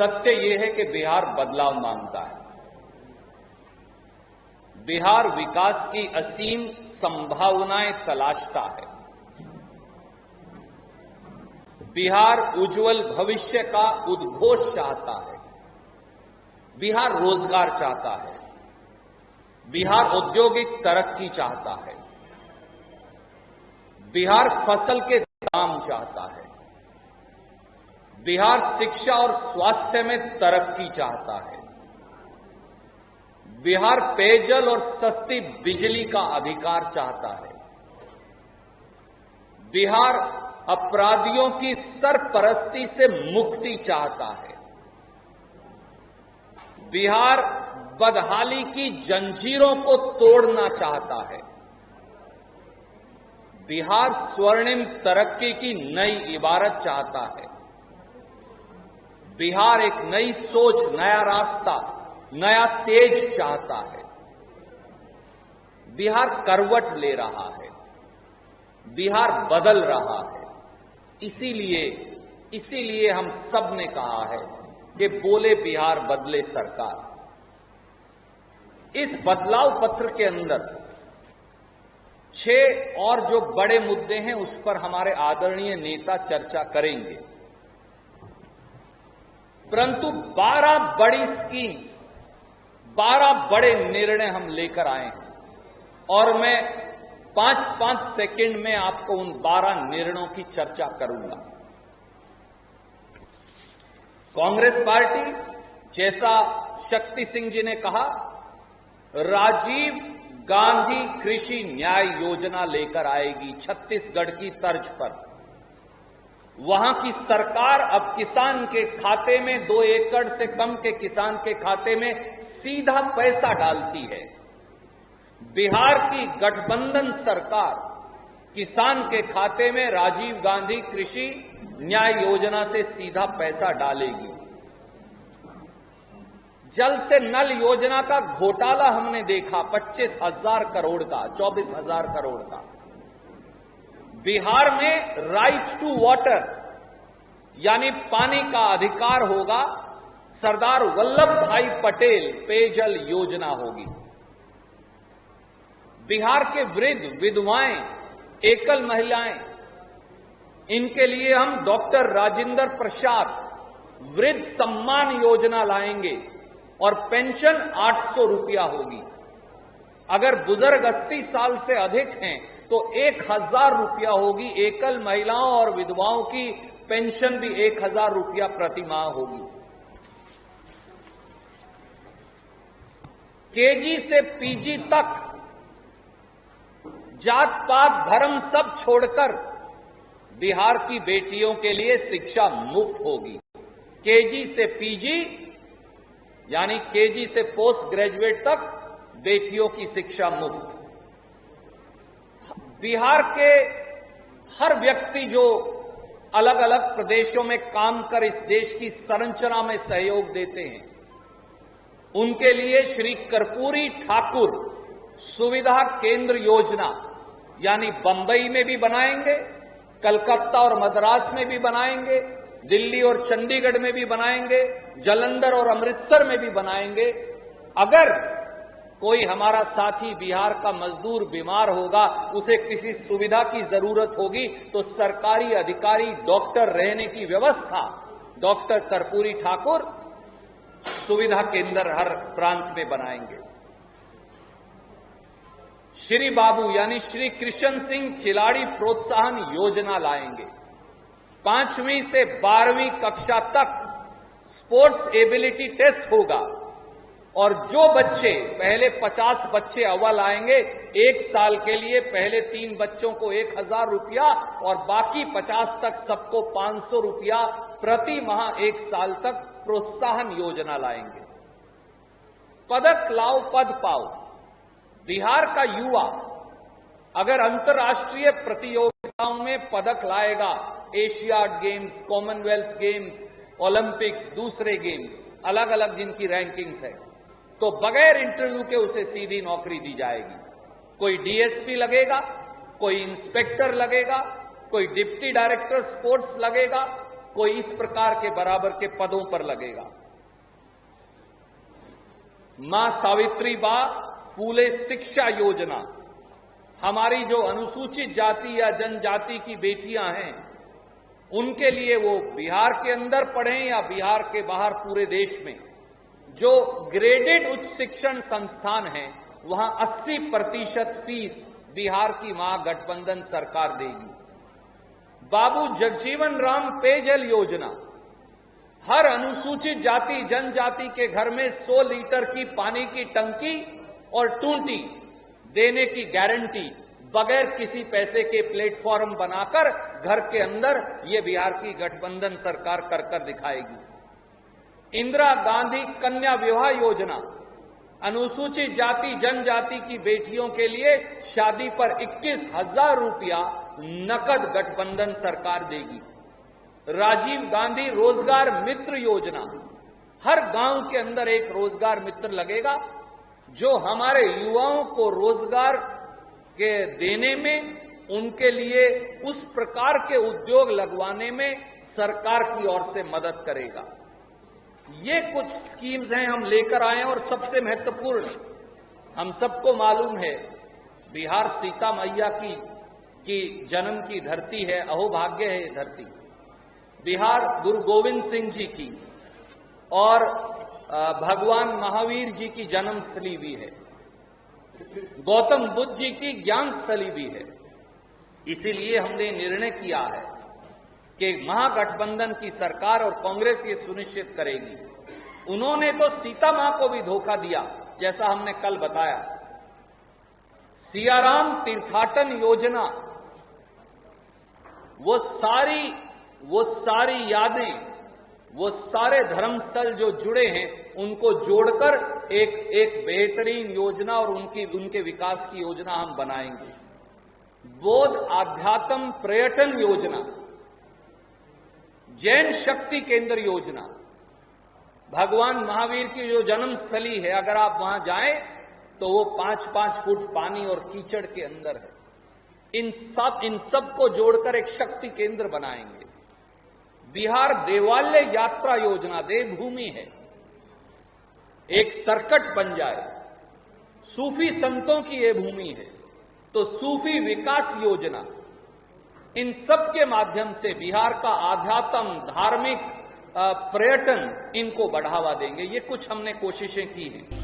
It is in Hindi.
सत्य यह है कि बिहार बदलाव मांगता है। बिहार विकास की असीम संभावनाएं तलाशता है। बिहार उज्जवल भविष्य का उद्घोष चाहता है। बिहार रोजगार चाहता है। बिहार औद्योगिक तरक्की चाहता है। बिहार फसल के दाम चाहता है। बिहार शिक्षा और स्वास्थ्य में तरक्की चाहता है। बिहार पेयजल और सस्ती बिजली का अधिकार चाहता है। बिहार अपराधियों की सरपरस्ती से मुक्ति चाहता है। बिहार बदहाली की जंजीरों को तोड़ना चाहता है। बिहार स्वर्णिम तरक्की की नई इबारत चाहता है। बिहार एक नई सोच, नया रास्ता, नया तेज चाहता है। बिहार करवट ले रहा है। बिहार बदल रहा है। इसीलिए हम सब ने कहा है कि बोले बिहार बदले सरकार। इस बदलाव पत्र के अंदर 6 और जो बड़े मुद्दे हैं उस पर हमारे आदरणीय नेता चर्चा करेंगे, परंतु 12 बड़ी स्कीम्स, 12 बड़े निर्णय हम लेकर आए हैं और मैं 5-5 सेकंड में आपको उन 12 निर्णयों की चर्चा करूंगा। कांग्रेस पार्टी, जैसा शक्ति सिंह जी ने कहा, राजीव गांधी कृषि न्याय योजना लेकर आएगी छत्तीसगढ़ की तर्ज पर। वहां की सरकार अब किसान के खाते में 2 एकड़ से कम के किसान के खाते में सीधा पैसा डालती है। बिहार की गठबंधन सरकार किसान के खाते में राजीव गांधी कृषि न्याय योजना से सीधा पैसा डालेगी। जल से नल योजना का घोटाला हमने देखा, 25,000 करोड़ का, 24,000 करोड़ का। बिहार में राइट टू वाटर यानी पानी का अधिकार होगा। सरदार वल्लभ भाई पटेल पेयजल योजना होगी। बिहार के वृद्ध, विधवाएं, एकल महिलाएं, इनके लिए हम डॉक्टर राजेंद्र प्रसाद वृद्ध सम्मान योजना लाएंगे और पेंशन 800 रुपया होगी। अगर बुजुर्ग 80 साल से अधिक हैं तो 1,000 रुपया होगी। एकल महिलाओं और विधवाओं की पेंशन भी 1,000 रुपया प्रति माह होगी। केजी से पीजी तक जात पात धर्म सब छोड़कर बिहार की बेटियों के लिए शिक्षा मुफ्त होगी। केजी से पीजी यानी केजी से पोस्ट ग्रेजुएट तक बेटियों की शिक्षा मुफ्त। बिहार के हर व्यक्ति जो अलग अलग प्रदेशों में काम कर इस देश की संरचना में सहयोग देते हैं, उनके लिए श्री कर्पूरी ठाकुर सुविधा केंद्र योजना यानी बंबई में भी बनाएंगे, कलकत्ता और मद्रास में भी बनाएंगे, दिल्ली और चंडीगढ़ में भी बनाएंगे, जालंधर और अमृतसर में भी बनाएंगे। अगर कोई हमारा साथी बिहार का मजदूर बीमार होगा, उसे किसी सुविधा की जरूरत होगी, तो सरकारी अधिकारी डॉक्टर रहने की व्यवस्था डॉक्टर कर्पूरी ठाकुर सुविधा केंद्र हर प्रांत में बनाएंगे। श्री बाबू यानी श्री कृष्ण सिंह खिलाड़ी प्रोत्साहन योजना लाएंगे। 5वीं से 12वीं कक्षा तक स्पोर्ट्स एबिलिटी टेस्ट होगा और जो बच्चे, पहले 50 बच्चे अव्वल आएंगे, 1 साल के लिए पहले 3 बच्चों को 1,000 रुपया और बाकी 50 तक सबको 500 रुपया प्रति माह 1 साल तक प्रोत्साहन योजना लाएंगे। पदक लाओ पद पाओ। बिहार का युवा अगर अंतर्राष्ट्रीय प्रतियोगिताओं में पदक लाएगा, Asiad games, Commonwealth games, Olympics, दूसरे गेम्स, अलग अलग जिनकी रैंकिंग्स है, तो बगैर इंटरव्यू के उसे सीधी नौकरी दी जाएगी। कोई डीएसपी लगेगा, कोई इंस्पेक्टर लगेगा, कोई डिप्टी डायरेक्टर स्पोर्ट्स लगेगा, कोई इस प्रकार के बराबर के पदों पर लगेगा। मां सावित्रीबा फूले शिक्षा योजना, हमारी जो अनुसूचित जाति या जनजाति की बेटियां हैं, उनके लिए वो बिहार के अंदर पढ़ें या बिहार के बाहर पूरे देश में जो ग्रेडेड उच्च शिक्षण संस्थान हैं, वहां 80% फीस बिहार की महागठबंधन सरकार देगी। बाबू जगजीवन राम पेयजल योजना, हर अनुसूचित जाति जनजाति के घर में 100 लीटर की पानी की टंकी और टूंटी देने की गारंटी बगैर किसी पैसे के प्लेटफॉर्म बनाकर घर के अंदर ये बिहार की गठबंधन सरकार कर दिखाएगी। इंदिरा गांधी कन्या विवाह योजना, अनुसूचित जाति जनजाति की बेटियों के लिए शादी पर 21,000 रुपया नकद गठबंधन सरकार देगी। राजीव गांधी रोजगार मित्र योजना, हर गांव के अंदर एक रोजगार मित्र लगेगा जो हमारे युवाओं को रोजगार के देने में, उनके लिए उस प्रकार के उद्योग लगवाने में सरकार की ओर से मदद करेगा। ये कुछ स्कीम्स हैं हम लेकर आए हैं और सबसे महत्वपूर्ण, हम सबको मालूम है बिहार सीता मैया की जन्म की धरती है, अहोभाग्य है ये धरती। बिहार गुरु गोविंद सिंह जी की और भगवान महावीर जी की जन्मस्थली भी है, गौतम बुद्ध जी की ज्ञान स्थली भी है। इसीलिए हमने निर्णय किया है कि महागठबंधन की सरकार और कांग्रेस ये सुनिश्चित करेगी। उन्होंने तो सीता मां को भी धोखा दिया, जैसा हमने कल बताया। सियाराम तीर्थाटन योजना, वो सारी यादें, वो सारे धर्मस्थल जो जुड़े हैं उनको जोड़कर एक बेहतरीन योजना और उनके विकास की योजना हम बनाएंगे। बौद्ध आध्यात्म पर्यटन योजना, जैन शक्ति केंद्र योजना, भगवान महावीर की जो जन्मस्थली है, अगर आप वहां जाएं तो वो 5-5 फुट पानी और कीचड़ के अंदर है। इन सब को जोड़कर एक शक्ति केंद्र बनाएंगे। बिहार देवालय यात्रा योजना, देवभूमि है, एक सर्किट बन जाए। सूफी संतों की ये भूमि है, तो सूफी विकास योजना, इन सब के माध्यम से बिहार का आध्यात्म, धार्मिक, पर्यटन, इनको बढ़ावा देंगे। ये कुछ हमने कोशिशें की हैं।